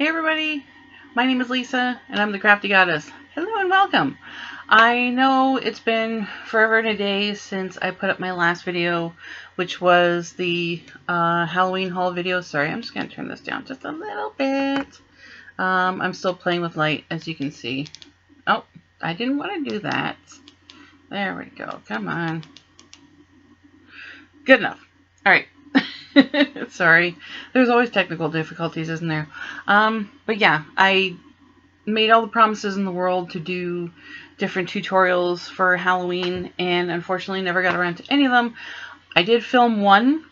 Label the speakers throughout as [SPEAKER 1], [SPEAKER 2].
[SPEAKER 1] Hey everybody, my name is Lisa and I'm the Crafty Goddess. Hello and welcome. I know it's been forever and a day since I put up my last video, which was the Halloween haul video. Sorry, I'm just going to turn this down just a little bit. I'm still playing with light, as you can see. Oh, I didn't want to do that. There we go. Come on. Good enough. All right. Sorry. There's always technical difficulties, isn't there? But yeah, I made all the promises in the world to do different tutorials for Halloween, and unfortunately never got around to any of them. I did film one,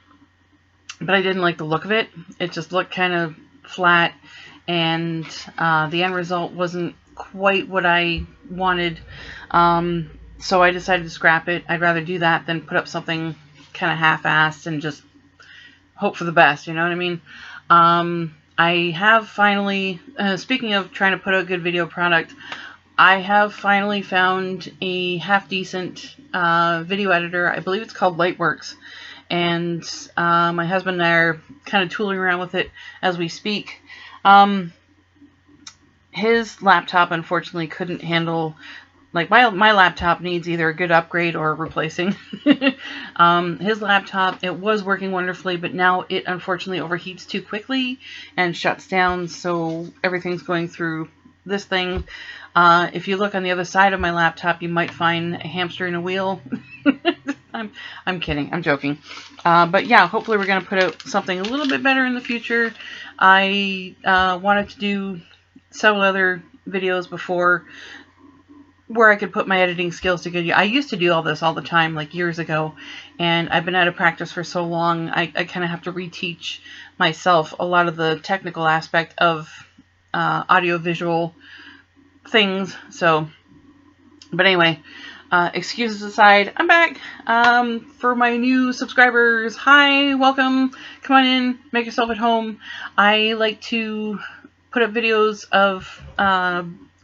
[SPEAKER 1] but I didn't like the look of it. It just looked kind of flat, and the end result wasn't quite what I wanted. So I decided to scrap it. I'd rather do that than put up something kind of half-assed and just hope for the best, you know what I mean? I have finally, speaking of trying to put out a good video product, I have finally found a half-decent video editor. I believe it's called Lightworks. And my husband and I are kind of tooling around with it as we speak. His laptop, unfortunately, couldn't handle... Like, my laptop needs either a good upgrade or replacing. His laptop, it was working wonderfully, but now it unfortunately overheats too quickly and shuts down, so everything's going through this thing. If you look on the other side of my laptop, you might find a hamster in a wheel. I'm kidding. I'm joking. But yeah, hopefully we're going to put out something a little bit better in the future. I wanted to do several other videos before where I could put my editing skills to good use. I used to do all this all the time, like years ago, and I've been out of practice for so long, I kind of have to reteach myself a lot of the technical aspect of audio-visual things. So, but anyway, excuses aside, I'm back. For my new subscribers, hi, welcome, come on in, make yourself at home. I like to put up videos of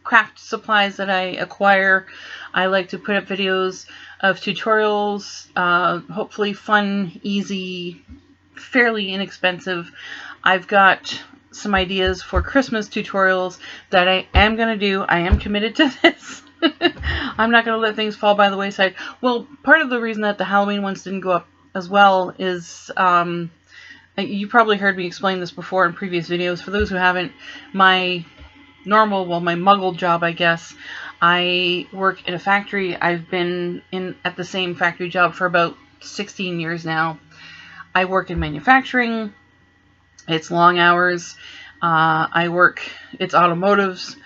[SPEAKER 1] craft supplies that I acquire. I like to put up videos of tutorials, hopefully fun, easy, fairly inexpensive. I've got some ideas for Christmas tutorials that I am going to do. I am committed to this. I'm not going to let things fall by the wayside. Well, part of the reason that the Halloween ones didn't go up as well is, you probably heard me explain this before in previous videos. For those who haven't, my muggle job, I guess. I work in a factory. I've been at the same factory job for about 16 years now. I work in manufacturing. It's long hours. It's automotives.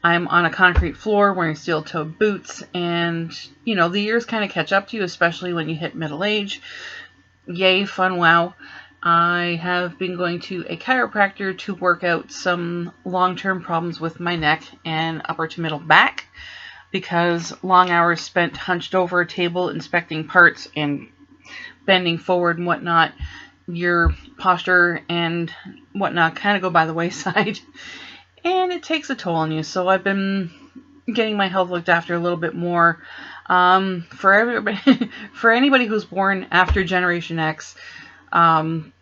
[SPEAKER 1] I'm on a concrete floor wearing steel-toed boots, and, you know, the years kind of catch up to you, especially when you hit middle age. Yay, fun, wow. I have been going to a chiropractor to work out some long-term problems with my neck and upper to middle back, because long hours spent hunched over a table inspecting parts and bending forward and whatnot, your posture and whatnot kind of go by the wayside, and it takes a toll on you. So I've been getting my health looked after a little bit more. For everybody, for anybody who's born after Generation X,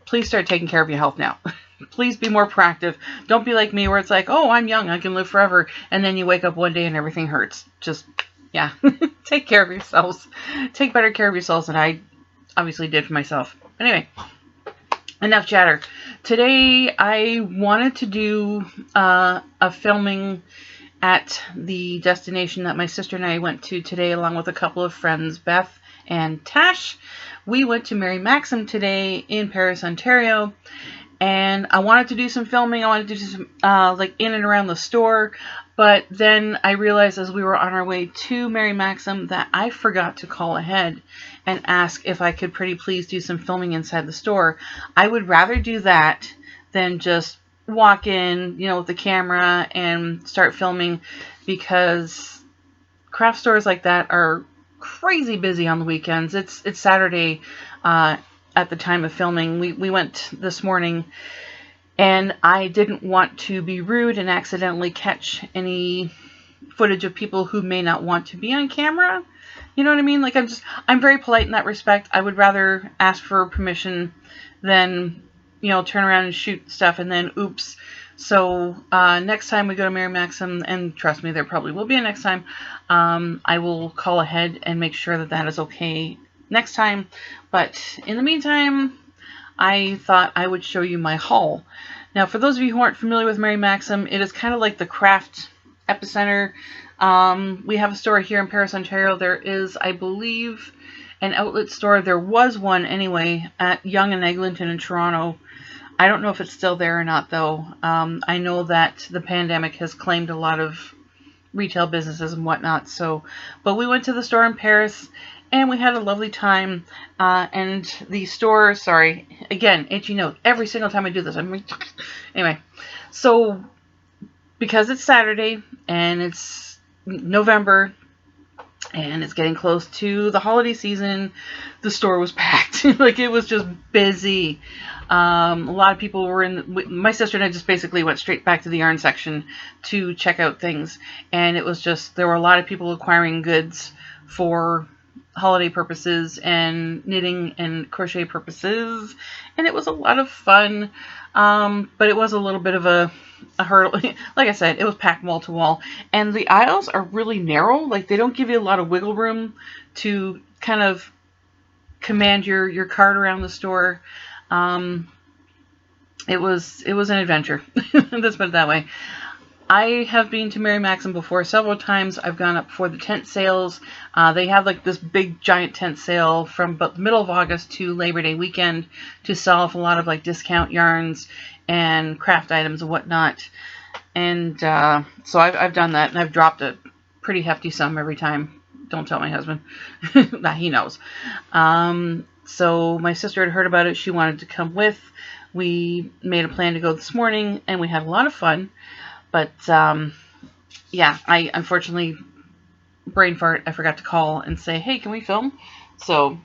[SPEAKER 1] please start taking care of your health now. Please be more proactive. Don't be like me where it's like, oh, I'm young, I can live forever. And then you wake up one day and everything hurts. Just, yeah, take care of yourselves. Take better care of yourselves than I obviously did for myself. Anyway, enough chatter. Today, I wanted to do a filming at the destination that my sister and I went to today, along with a couple of friends, Beth and Tash. We went to Mary Maxim today in Paris, Ontario, and I wanted to do some filming. I wanted to do some, like, in and around the store, but then I realized as we were on our way to Mary Maxim that I forgot to call ahead and ask if I could pretty please do some filming inside the store. I would rather do that than just walk in, you know, with the camera and start filming, because craft stores like that are crazy busy on the weekends. It's Saturday at the time of filming. We went this morning, and I didn't want to be rude and accidentally catch any footage of people who may not want to be on camera. You know what I mean? Like, I'm very polite in that respect. I would rather ask for permission than, you know, turn around and shoot stuff and then, oops, So next time we go to Mary Maxim, and trust me, there probably will be a next time, I will call ahead and make sure that that is okay next time. But in the meantime, I thought I would show you my haul. Now, for those of you who aren't familiar with Mary Maxim, it is kind of like the craft epicenter. We have a store here in Paris, Ontario. There is, I believe, an outlet store. There was one anyway at Yonge and Eglinton in Toronto. I don't know if it's still there or not, though. I know that the pandemic has claimed a lot of retail businesses and whatnot. So, but we went to the store in Paris, and we had a lovely time. And the store, sorry, again, itchy nose. Every single time I do this, anyway. So, because it's Saturday and it's November, and it's getting close to the holiday season, the store was packed. Like, it was just busy. A lot of people were in. My sister and I just basically went straight back to the yarn section to check out things. And it was just, there were a lot of people acquiring goods for holiday purposes and knitting and crochet purposes. And it was a lot of fun. But it was a little bit of a hurdle. Like I said, it was packed wall to wall. And the aisles are really narrow. Like, they don't give you a lot of wiggle room to kind of command your cart around the store. It was an adventure. Let's put it that way. I have been to Mary Maxim before several times. I've gone up for the tent sales. They have like this big giant tent sale from about the middle of August to Labor Day weekend to sell off a lot of like discount yarns and craft items and whatnot. And so I've done that, and I've dropped a pretty hefty sum every time. Don't tell my husband. Nah, he knows. So my sister had heard about it. She wanted to come with. We made a plan to go this morning, and we had a lot of fun. But, yeah, I unfortunately, brain fart, I forgot to call and say, hey, can we film? So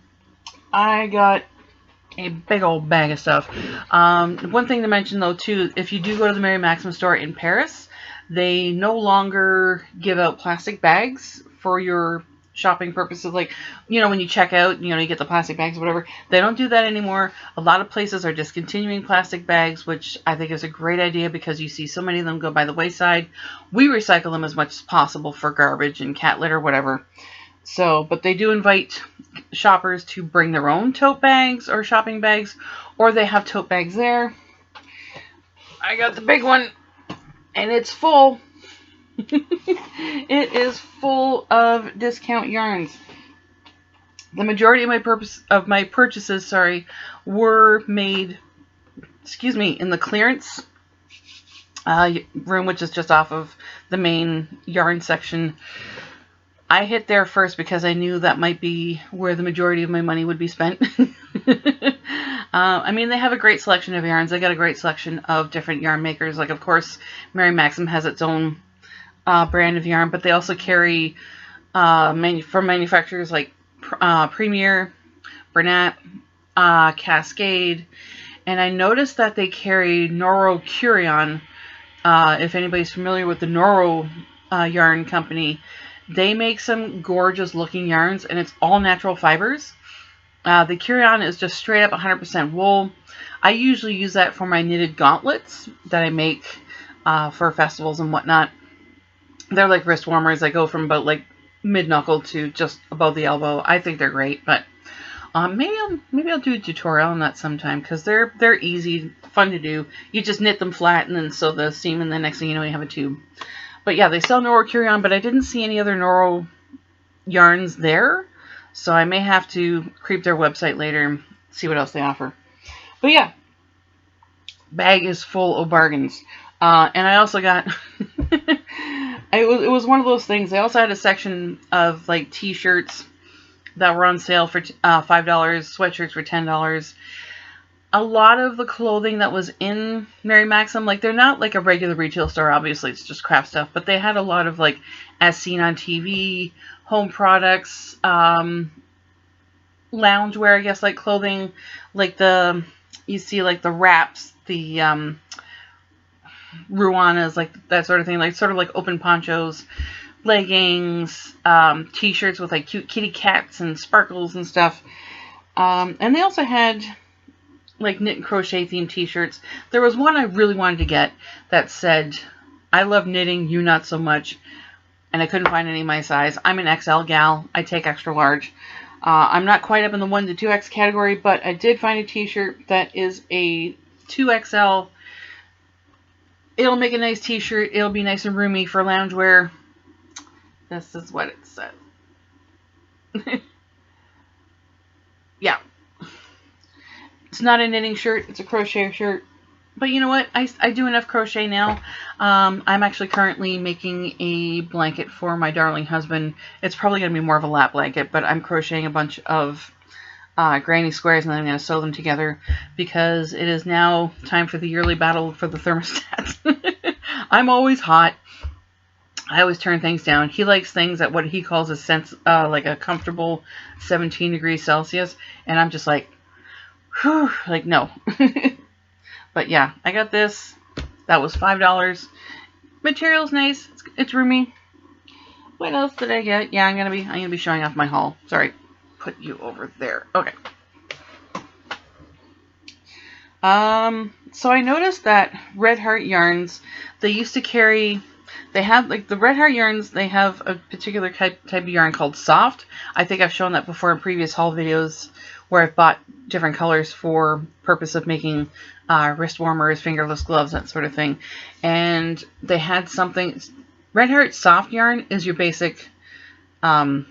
[SPEAKER 1] I got a big old bag of stuff. One thing to mention, though, too, if you do go to the Mary Maxim store in Paris, they no longer give out plastic bags for your shopping purposes. Like, you know, when you check out, you know, you get the plastic bags or whatever. They don't do that anymore. A lot of places are discontinuing plastic bags, which I think is a great idea because you see so many of them go by the wayside. We recycle them as much as possible for garbage and cat litter, whatever. So, but they do invite shoppers to bring their own tote bags or shopping bags, or they have tote bags there. I got the big one, and it's full. It is full of discount yarns. The majority of my purchases, were made, in the clearance room, which is just off of the main yarn section. I hit there first because I knew that might be where the majority of my money would be spent. I mean, they have a great selection of yarns. They got a great selection of different yarn makers. Like, of course, Mary Maxim has its own brand of yarn, but they also carry from manufacturers like Premier, Bernat, Cascade, and I noticed that they carry Noro Curion. If anybody's familiar with the Noro yarn company, they make some gorgeous looking yarns, and it's all natural fibers. The Curion is just straight up 100% wool. I usually use that for my knitted gauntlets that I make for festivals and whatnot. They're like wrist warmers. They go from about like mid-knuckle to just above the elbow. I think they're great, but maybe I'll do a tutorial on that sometime because they're easy, fun to do. You just knit them flat and then sew the seam, and the next thing you know, you have a tube. But yeah, they sell Noro Curion, but I didn't see any other Noro yarns there, so I may have to creep their website later and see what else they offer. But yeah, bag is full of bargains. And I also got, it was one of those things. They also had a section of like t-shirts that were on sale for $5, sweatshirts for $10. A lot of the clothing that was in Mary Maxim, like, they're not like a regular retail store, obviously, it's just craft stuff, but they had a lot of like as seen on TV, home products, loungewear, I guess, like clothing, like you see like the wraps, the ruanas, like that sort of thing, like sort of like open ponchos, leggings, t-shirts with like cute kitty cats and sparkles and stuff. And they also had like knit and crochet themed t-shirts. There was one I really wanted to get that said, "I love knitting, you not so much," and I couldn't find any of my size. I'm an XL gal. I take extra large. I'm not quite up in the 1 to 2X category, but I did find a t-shirt that is a 2XL. It'll make a nice t-shirt. It'll be nice and roomy for loungewear. This is what it said. Yeah. It's not a knitting shirt. It's a crochet shirt. But you know what? I do enough crochet now. I'm actually currently making a blanket for my darling husband. It's probably going to be more of a lap blanket, but I'm crocheting a bunch of granny squares and then I'm going to sew them together because it is now time for the yearly battle for the thermostat. I'm always hot. I always turn things down. He likes things at what he calls like a comfortable 17 degrees Celsius, and I'm just like, whew, like no. But yeah, I got this. That was $5. Material's nice. It's roomy. What else did I get? Yeah, I'm gonna be showing off my haul. Sorry, put you over there. Okay. So I noticed that Red Heart yarns, they used to carry. They have, like, the Red Heart yarns, they have a particular type of yarn called soft. I think I've shown that before in previous haul videos where I've bought different colors for purpose of making wrist warmers, fingerless gloves, that sort of thing. And they had something, Red Heart soft yarn is your basic, what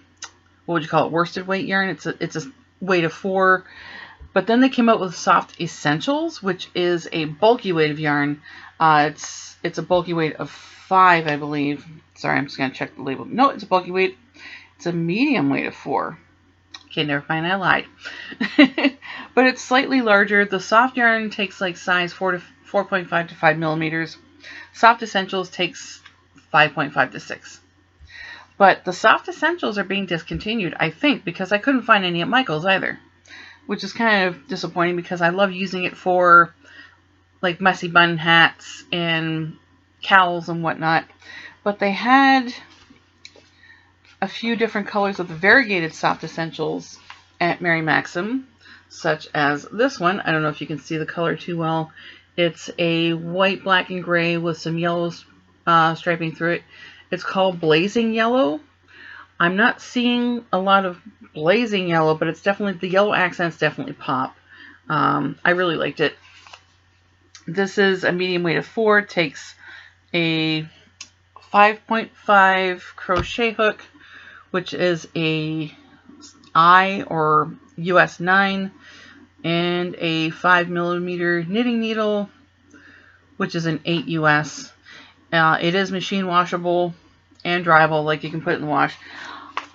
[SPEAKER 1] would you call it, worsted weight yarn. It's a weight of 4. But then they came out with Soft Essentials, which is a bulky weight of yarn. It's a bulky weight of 5, I believe. Sorry, I'm just going to check the label. No, it's a bulky weight. It's a medium weight of 4. Okay, never mind, I lied. But it's slightly larger. The soft yarn takes like size 4.5 to 5 millimeters. Soft Essentials takes 5.5 to 6. But the Soft Essentials are being discontinued, I think, because I couldn't find any at Michael's either. Which is kind of disappointing because I love using it for like messy bun hats and cowls and whatnot. But they had a few different colors of the variegated Soft Essentials at Mary Maxim, such as this one. I don't know if you can see the color too well. It's a white, black, and gray with some yellow striping through it. It's called Blazing Yellow. I'm not seeing a lot of blazing yellow, but it's definitely, the yellow accents definitely pop. I really liked it. This is a medium weight of 4. It takes a 5.5 crochet hook, which is a I or US 9, and a 5 millimeter knitting needle, which is an 8 US. It is machine washable and dryable, like you can put it in the wash.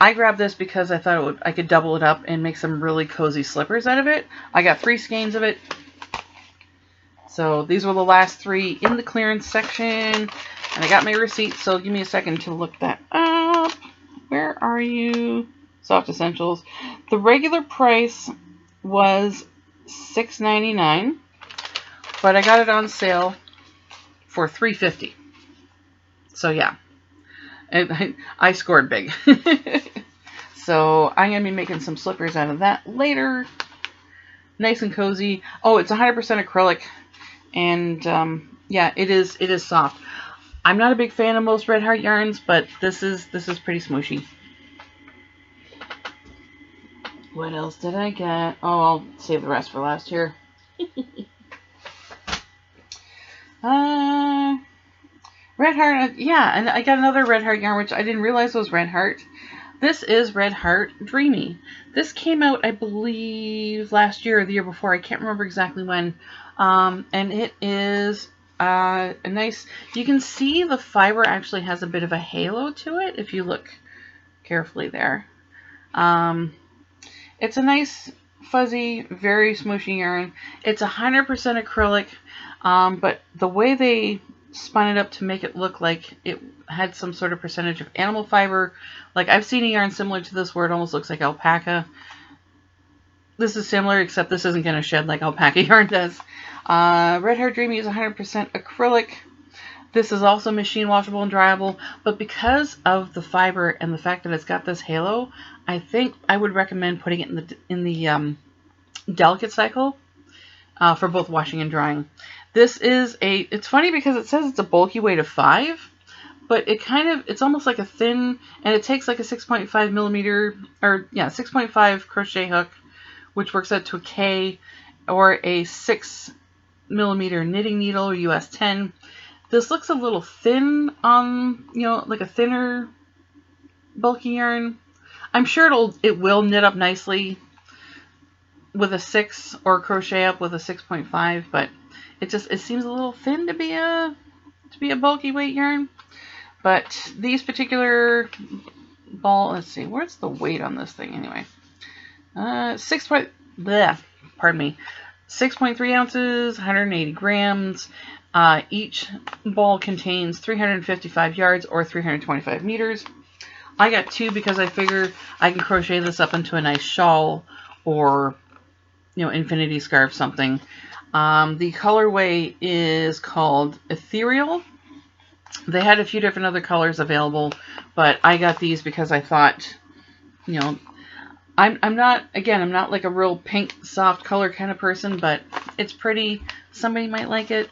[SPEAKER 1] I grabbed this because I thought I could double it up and make some really cozy slippers out of it. I got 3 skeins of it. So these were the last 3 in the clearance section. And I got my receipt, so give me a second to look that up. Where are you? Soft Essentials. The regular price was $6.99, but I got it on sale for $3.50. So yeah. I scored big. So I'm going to be making some slippers out of that later. Nice and cozy. Oh, it's 100% acrylic. And yeah, it is soft. I'm not a big fan of most Red Heart yarns, but this is pretty smooshy. What else did I get? Oh, I'll save the rest for last here. Red Heart, yeah, and I got another Red Heart yarn, which I didn't realize was Red Heart. This is Red Heart Dreamy. This came out, I believe, last year or the year before. I can't remember exactly when. And it is a nice, you can see the fiber actually has a bit of a halo to it if you look carefully there. It's a nice, fuzzy, very smooshy yarn. It's 100% acrylic, but the way they spun it up to make it look like it had some sort of percentage of animal fiber. Like, I've seen a yarn similar to this where it almost looks like alpaca. This is similar, except this isn't going to shed like alpaca yarn does. Red Heart Dreamy is 100% acrylic. This is also machine washable and dryable, but because of the fiber and the fact that it's got this halo, I think I would recommend putting it in the delicate cycle. for both washing and drying. This is it's funny because it says it's a bulky weight of 5, but it's almost like a thin, and it takes like a 6.5 millimeter, or yeah, 6.5 crochet hook, which works out to a K, or a 6 millimeter knitting needle, or US 10. This looks a little thin on, like a thinner bulky yarn. I'm sure it will knit up nicely with a 6 or crochet up with a 6.5, but it seems a little thin to be a bulky weight yarn. But these particular ball, let's see, where's the weight on this thing anyway? 6.3 ounces, 180 grams. Each ball contains 355 yards or 325 meters. I got 2 because I figure I can crochet this up into a nice shawl or, infinity scarf, something. The colorway is called Ethereal. They had a few different other colors available, but I got these because I thought, I'm not like a real pink soft color kind of person, but it's pretty. Somebody might like it.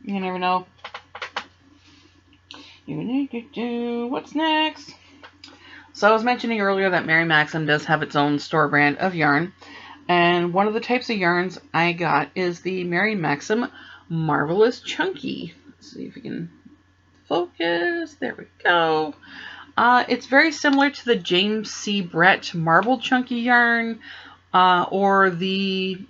[SPEAKER 1] You never know. What's next? So I was mentioning earlier that Mary Maxim does have its own store brand of yarn. And one of the types of yarns I got is the Mary Maxim Marvelous Chunky. Let's see if we can focus. There we go. It's very similar to the James C. Brett Marble Chunky yarn, or the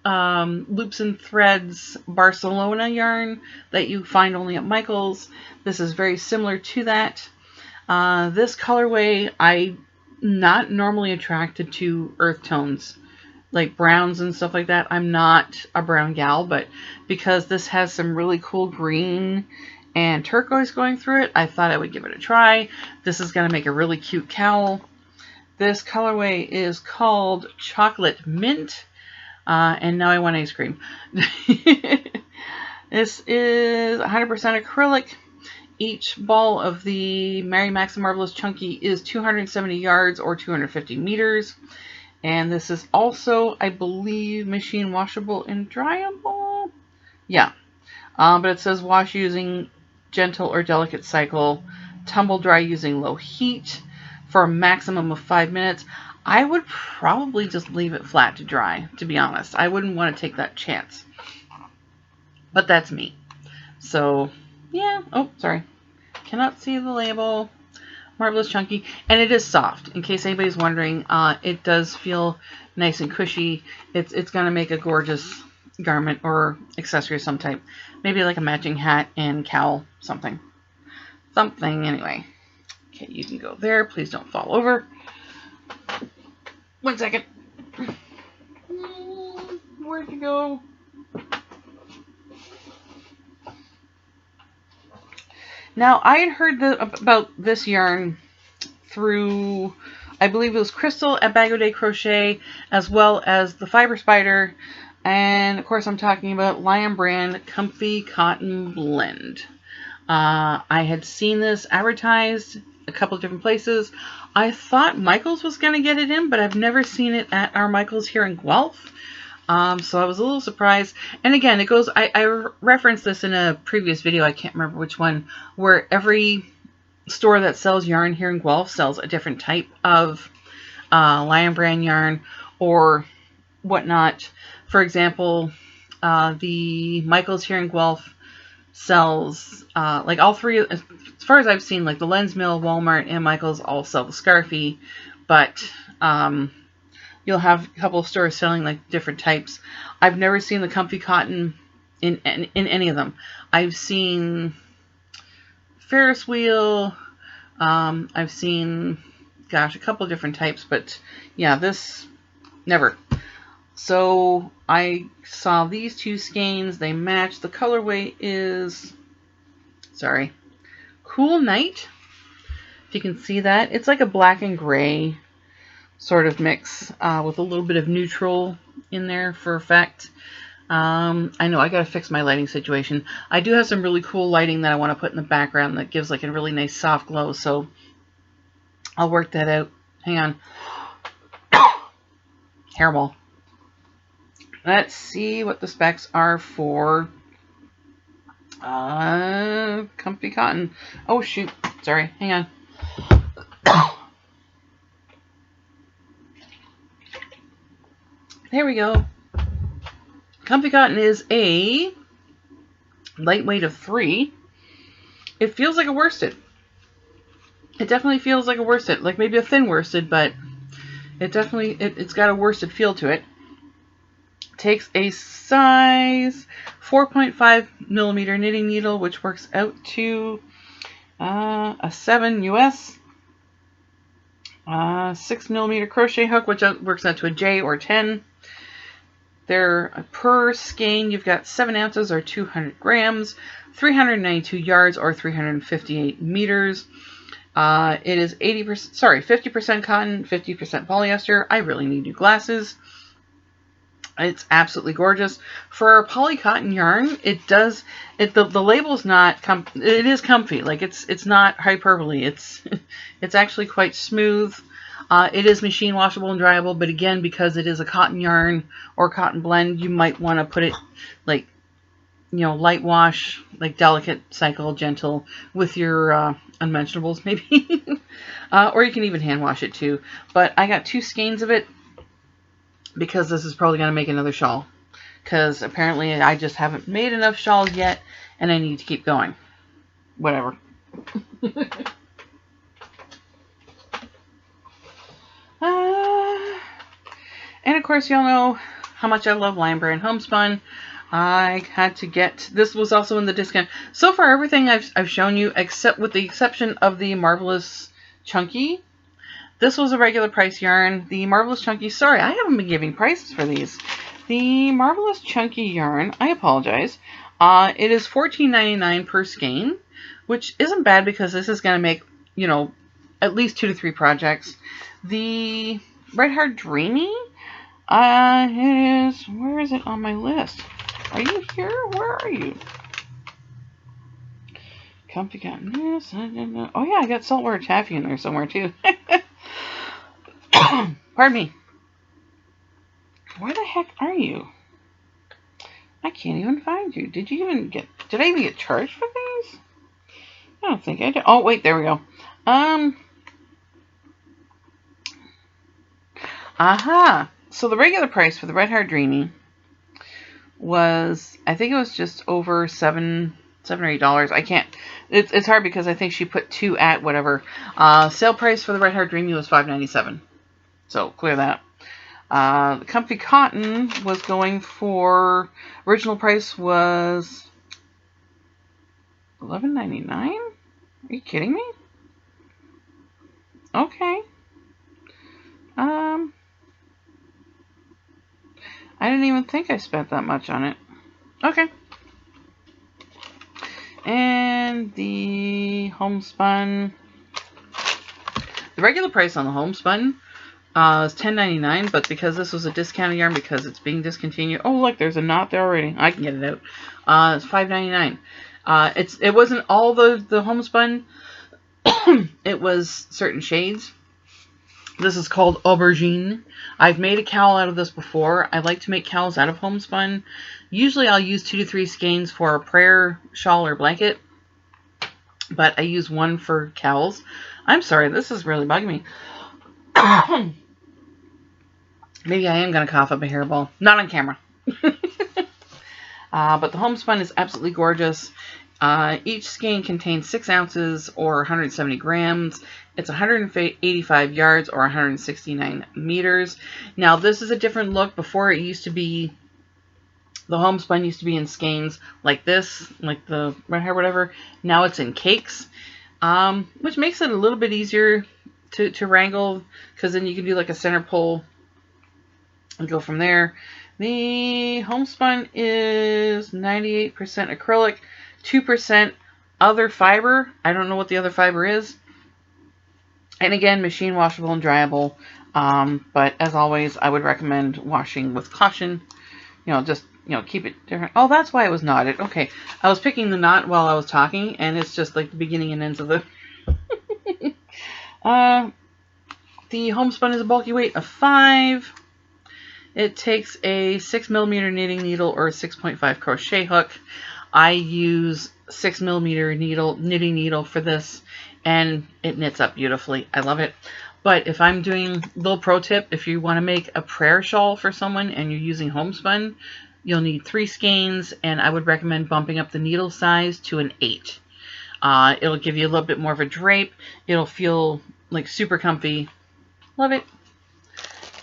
[SPEAKER 1] Loops and Threads Barcelona yarn that you find only at Michael's. This is very similar to that. This colorway, I'm not normally attracted to earth tones, like browns and stuff like that. I'm not a brown gal, but because this has some really cool green and turquoise going through it, I thought I would give it a try. This is going to make a really cute cowl. This colorway is called Chocolate Mint, and now I want ice cream. This is 100% acrylic. Each ball of the Mary Maxim Marvelous Chunky is 270 yards or 250 meters. And this is also, I believe, machine washable and dryable. Yeah. But it says wash using gentle or delicate cycle, tumble dry using low heat for a maximum of 5 minutes. I would probably just leave it flat to dry, to be honest. I wouldn't want to take that chance. But that's me. So, yeah. Oh, sorry. Cannot see the label. Marvelous Chunky. And it is soft. In case anybody's wondering, it does feel nice and cushy. It's going to make a gorgeous garment or accessory of some type. Maybe like a matching hat and cowl. Something. Anyway. Okay, you can go there. Please don't fall over. 1 second. Where'd you go? Now, I had heard about this yarn through, I believe it was Crystal at Bag O' Day Crochet, as well as the Fiber Spider, and of course I'm talking about Lion Brand Comfy Cotton Blend. I had seen this advertised a couple of different places. I thought Michael's was going to get it in, but I've never seen it at our Michael's here in Guelph. So I was a little surprised. And again, it goes, I referenced this in a previous video, I can't remember which one, where every store that sells yarn here in Guelph sells a different type of Lion Brand yarn or whatnot. For example, the Michael's here in Guelph sells, like all three, as far as I've seen, like the Lens Mill, Walmart, and Michael's all sell the Scarfie, but you'll have a couple of stores selling like different types. I've never seen the Comfy Cotton in any of them. I've seen Ferris Wheel. I've seen, gosh, a couple of different types, but yeah, this, never. So I saw these two skeins. They match. The colorway is, sorry, Cool Night. If you can see that. It's like a black and gray sort of mix with a little bit of neutral in there for effect. I know I gotta fix my lighting situation. I do have some really cool lighting that I want to put in the background that gives like a really nice soft glow, so I'll work that out. Hang on. Hairball. Let's see what the specs are for comfy cotton. Oh shoot, sorry, hang on. There we go. Comfy cotton is a lightweight of 3. It feels like a worsted. It definitely feels like a worsted, like maybe a thin worsted, but it's got a worsted feel to it. Takes a size 4.5 millimeter knitting needle, which works out to a 7 US, 6 millimeter crochet hook, which works out to a J or 10. They're per skein, you've got 7 ounces or 200 grams, 392 yards or 358 meters. It is 50% cotton, 50% polyester. I really need new glasses. It's absolutely gorgeous. For a poly cotton yarn, the label's not it is comfy. Like it's not hyperbole. It's actually quite smooth. It is machine washable and dryable, but again, because it is a cotton yarn or cotton blend, you might want to put it like, light wash, like delicate cycle, gentle with your unmentionables maybe. Or you can even hand wash it too. But I got 2 skeins of it because this is probably going to make another shawl. Because apparently I just haven't made enough shawls yet and I need to keep going. Whatever. And of course, y'all know how much I love Lion Brand Homespun. I had to get, this was also in the discount. So far, everything I've shown you, except with the exception of the Marvelous Chunky. This was a regular price yarn. The Marvelous Chunky, sorry, I haven't been giving prices for these. The Marvelous Chunky yarn, I apologize. It is $14.99 per skein, which isn't bad because this is going to make, at least 2 to 3 projects. The Heart Dreamy is, where is it on my list? Are you here? Where are you? Comfy cotton. Yes, oh yeah, I got saltwater taffy in there somewhere too. Pardon me. Where the heck are you? I can't even find you. Did I even get charged for these? I don't think I did. Oh wait, there we go. Aha. So the regular price for the Heart Dreamy was, I think it was just over $7 or $8. I can't, it's hard because I think she put 2 at whatever. Sale price for the Heart Dreamy was $5.97. So clear that. The Comfy Cotton was going for, original price was $11.99? Are you kidding me? Okay. I didn't even think I spent that much on it. Okay. And the Homespun, the regular price on the Homespun is $10.99, but because this was a discounted yarn, because it's being discontinued. Oh, look, there's a knot there already. I can get it out. It's $5.99. It wasn't all the Homespun. It was certain shades. This is called Aubergine. I've made a cowl out of this before. I like to make cowls out of Homespun. Usually I'll use 2 to 3 skeins for a prayer shawl or blanket, but I use 1 for cowls. I'm sorry, this is really bugging me. Maybe I am going to cough up a hairball. Not on camera. But the Homespun is absolutely gorgeous. Each skein contains 6 ounces or 170 grams. It's 185 yards or 169 meters. Now, this is a different look. Before, it used to be, the Homespun used to be in skeins like this, like the red hair, whatever. Now it's in cakes, which makes it a little bit easier to wrangle, because then you can do like a center pull and go from there. The Homespun is 98% acrylic, 2% other fiber. I don't know what the other fiber is. And again, machine washable and dryable. But as always, I would recommend washing with caution. Just, keep it different. Oh, that's why it was knotted. Okay. I was picking the knot while I was talking, and it's just like the beginning and ends of the... The Homespun is a bulky weight of 5. It takes a 6mm knitting needle or a 6.5 crochet hook. I use 6mm knitting needle for this, and it knits up beautifully. I love it. But if I'm doing, little pro tip, if you want to make a prayer shawl for someone and you're using homespun, you'll need 3 skeins, and I would recommend bumping up the needle size to an 8. It'll give you a little bit more of a drape. It'll feel like super comfy. Love it.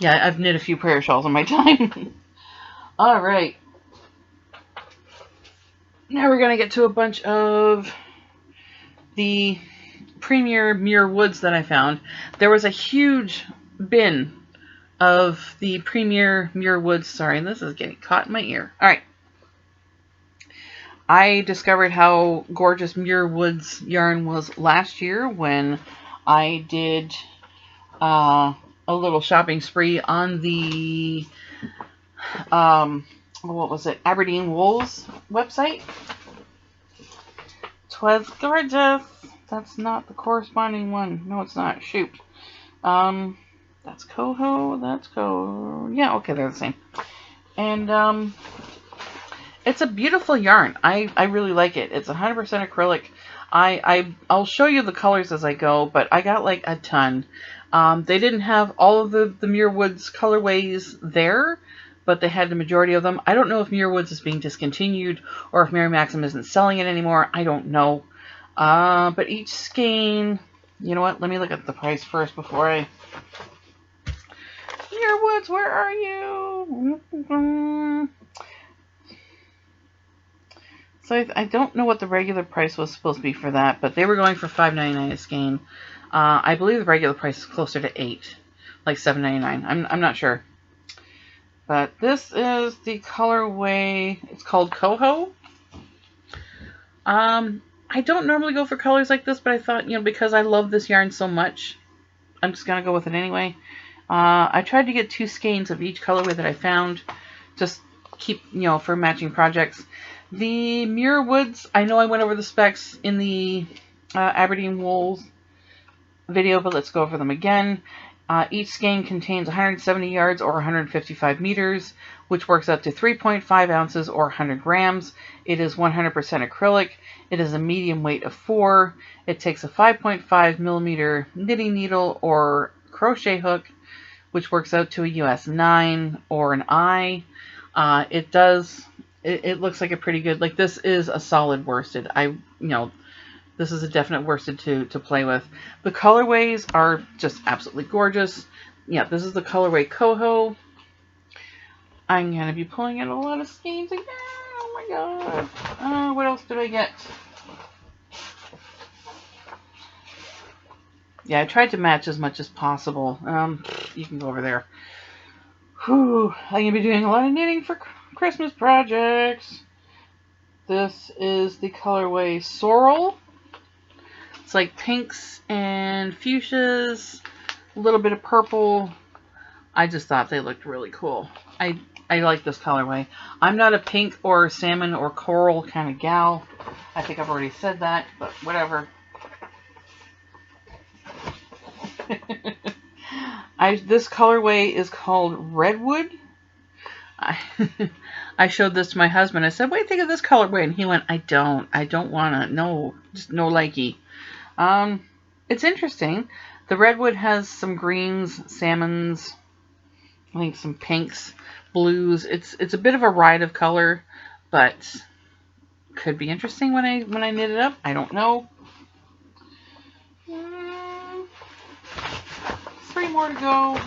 [SPEAKER 1] Yeah, I've knit a few prayer shawls in my time. All right. Now we're going to get to a bunch of the Premier Muir Woods that I found. There was a huge bin of the Premier Muir Woods. Sorry, this is getting caught in my ear. All right. I discovered how gorgeous Muir Woods yarn was last year when I did a little shopping spree on the what was it, Aberdeen Wool's website. 'Twas gorgeous. That's not the corresponding one. No, it's not. Shoot. That's Coho. That's Coho. Yeah, okay, they're the same. And it's a beautiful yarn. I really like it. It's 100% acrylic. I'll show you the colors as I go, but I got like a ton. They didn't have all of the Muir Woods colorways there, but they had the majority of them. I don't know if Muir Woods is being discontinued or if Mary Maxim isn't selling it anymore. I don't know. But each skein, you know what? Let me look at the price first before I... Muir Woods, where are you? So I don't know what the regular price was supposed to be for that, but they were going for $5.99 a skein. I believe the regular price is closer to $8, like $7.99. I'm not sure. But this is the colorway. It's called Coho. I don't normally go for colors like this, but I thought, because I love this yarn so much, I'm just going to go with it anyway. I tried to get 2 skeins of each colorway that I found. Just keep, for matching projects. The Muir Woods, I know I went over the specs in the Aberdeen Wool video, but let's go over them again. Each skein contains 170 yards or 155 meters, which works up to 3.5 ounces or 100 grams. It is 100% acrylic. It is a medium weight of 4. It takes a 5.5 millimeter knitting needle or crochet hook, which works out to a US 9 or an I. It looks like a pretty good, like this is a solid worsted. This is a definite worsted to play with. The colorways are just absolutely gorgeous. Yeah, this is the colorway Coho. I'm going to be pulling in a lot of skeins again. Oh my god. What else did I get? Yeah, I tried to match as much as possible. You can go over there. Whew, I'm going to be doing a lot of knitting for Christmas projects. This is the colorway Sorrel. It's like pinks and fuchsias, a little bit of purple. I just thought they looked really cool. I like this colorway. I'm not a pink or salmon or coral kind of gal. I think I've already said that, but whatever. This colorway is called Redwood. I showed this to my husband. I said, what do you think of this colorway? And he went, I don't want to. No, just no likey. It's interesting. The Redwood has some greens, salmons, I think some pinks, blues. It's a bit of a ride of color, but could be interesting when I knit it up. I don't know. 3 more to go.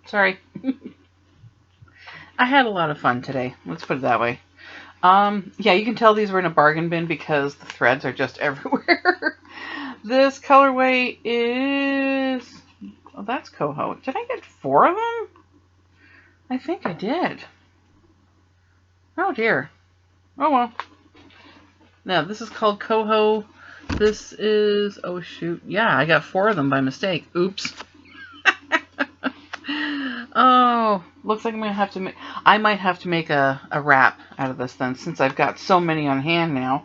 [SPEAKER 1] Sorry. I had a lot of fun today. Let's put it that way. Yeah, you can tell these were in a bargain bin because the threads are just everywhere. This colorway is... Oh, that's Coho. Did I get 4 of them? I think I did. Oh, dear. Oh, well. Now, this is called Coho. This is... Oh, shoot. Yeah, I got 4 of them by mistake. Oops. Oh, looks like I'm going to have to make... I might have to make a wrap out of this then, since I've got so many on hand now.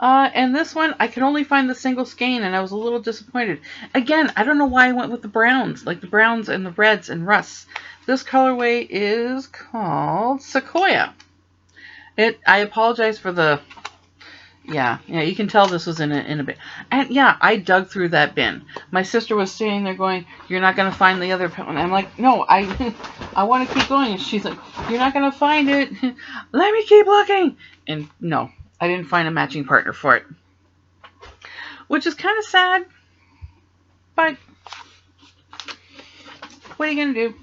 [SPEAKER 1] And this one, I could only find the single skein, and I was a little disappointed. Again, I don't know why I went with the browns, like the browns and the reds and rusts. This colorway is called Sequoia. I apologize for the... Yeah, you can tell this was in a bin. And yeah, I dug through that bin. My sister was sitting there going, "You're not going to find the other pen." And I'm like, "No, I want to keep going." And she's like, "You're not going to find it. Let me keep looking." And no, I didn't find a matching partner for it. Which is kind of sad. But what are you going to do?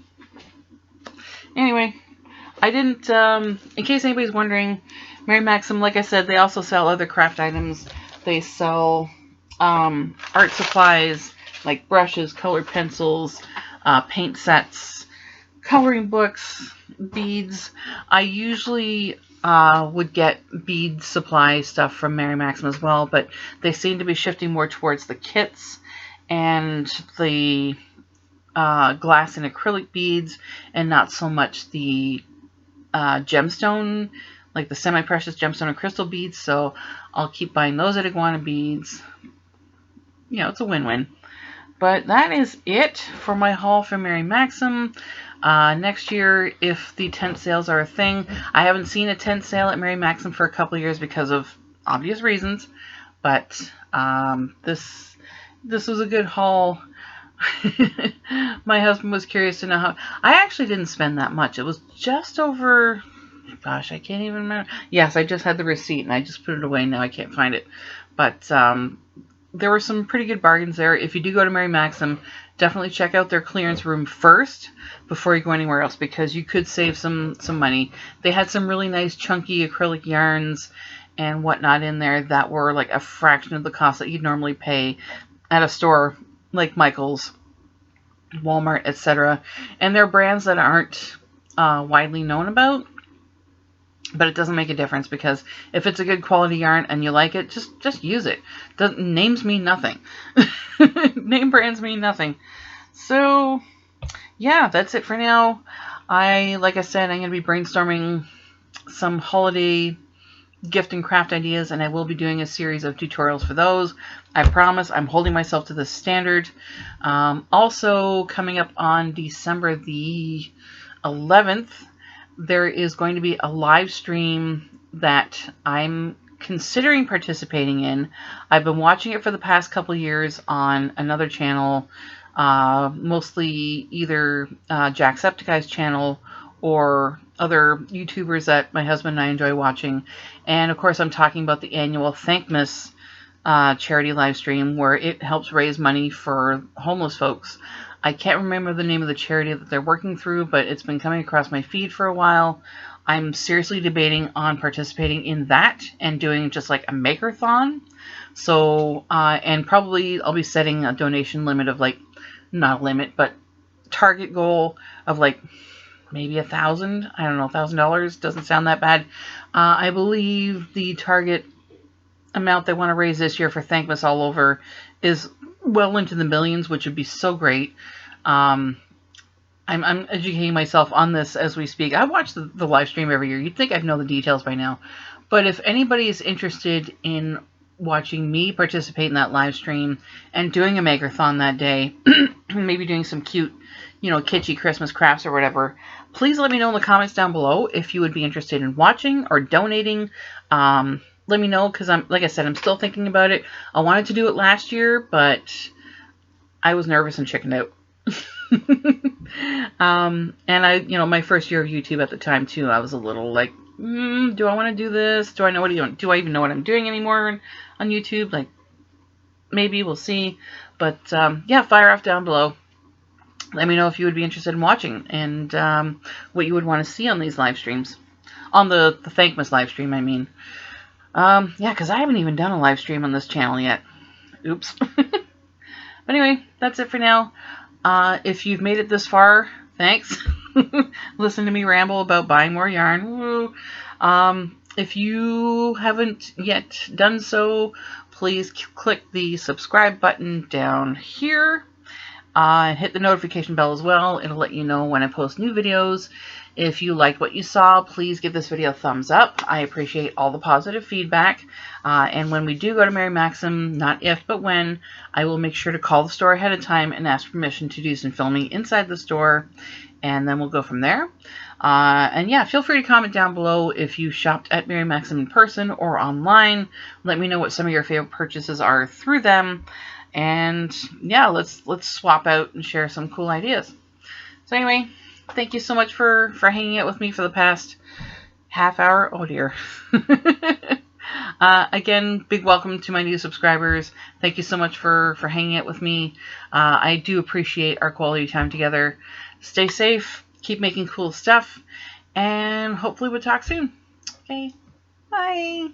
[SPEAKER 1] Anyway, I didn't, in case anybody's wondering, Mary Maxim, like I said, they also sell other craft items. They sell art supplies like brushes, colored pencils, paint sets, coloring books, beads. I usually would get bead supply stuff from Mary Maxim as well, but they seem to be shifting more towards the kits and the glass and acrylic beads, and not so much the gemstone, like the semi-precious gemstone and crystal beads. So I'll keep buying those at Iguana Beads. You know, it's a win-win. But that is it for my haul from Mary Maxim. Next year, if the tent sales are a thing, I haven't seen a tent sale at Mary Maxim for a couple of years because of obvious reasons. But this was a good haul. My husband was curious to know how... I actually didn't spend that much. It was just over... Gosh, I can't even remember. Yes, I just had the receipt and I just put it away. Now I can't find it. But there were some pretty good bargains there. If you do go to Mary Maxim, definitely check out their clearance room first before you go anywhere else, because you could save some money. They had some really nice chunky acrylic yarns and whatnot in there that were like a fraction of the cost that you'd normally pay at a store like Michael's, Walmart, etc. And they're brands that aren't widely known about. But it doesn't make a difference, because if it's a good quality yarn and you like it, just use it. Names mean nothing. Name brands mean nothing. So, yeah, that's it for now. Like I said, I'm going to be brainstorming some holiday gift and craft ideas, and I will be doing a series of tutorials for those. I promise I'm holding myself to this standard. Also, coming up on December the 11th, there is going to be a live stream that I'm considering participating in. I've been watching it for the past couple of years on another channel, mostly either Jacksepticeye's channel or other YouTubers that my husband and I enjoy watching. And of course, I'm talking about the annual Thankmas charity live stream, where it helps raise money for homeless folks. I can't remember the name of the charity that they're working through, but it's been coming across my feed for a while. I'm seriously debating on participating in that and doing just like a maker-thon. So, and probably I'll be setting a donation limit of like, not a limit, but target goal of like maybe $1,000. I don't know, $1,000 doesn't sound that bad. I believe the target amount they want to raise this year for Thankmas all over is well into the millions, which would be so great. I'm educating myself on this as we speak. I watch the live stream every year. You'd think I'd know the details by now. But if anybody is interested in watching me participate in that live stream and doing a maker-thon that day, maybe doing some cute, kitschy Christmas crafts or whatever, please let me know in the comments down below if you would be interested in watching or donating. Let me know, because like I said, I'm still thinking about it. I wanted to do it last year, but I was nervous and chickened out. And my first year of YouTube at the time too, I was a little like, do I want to do this? Do I even know what I'm doing anymore on YouTube? Like, maybe, we'll see. But yeah, fire off down below. Let me know if you would be interested in watching, and what you would want to see on these live streams, on the Thankmas live stream, I mean. Yeah, because I haven't even done a live stream on this channel yet. Oops. But anyway, that's it for now. If you've made it this far, thanks. Listen to me ramble about buying more yarn. Woo. If you haven't yet done so, please click the subscribe button down here. Hit the notification bell as well. It'll let you know when I post new videos. If you liked what you saw, please give this video a thumbs up. I appreciate all the positive feedback. And when we do go to Mary Maxim, not if, but when, I will make sure to call the store ahead of time and ask permission to do some filming inside the store. And then we'll go from there. And yeah, feel free to comment down below if you shopped at Mary Maxim in person or online. Let me know what some of your favorite purchases are through them. And yeah, let's swap out and share some cool ideas. So anyway, thank you so much for hanging out with me for the past half hour. Oh dear. Again, big welcome to my new subscribers. Thank you so much for hanging out with me. I do appreciate our quality time together. Stay safe, keep making cool stuff, and hopefully we'll talk soon. Okay, bye.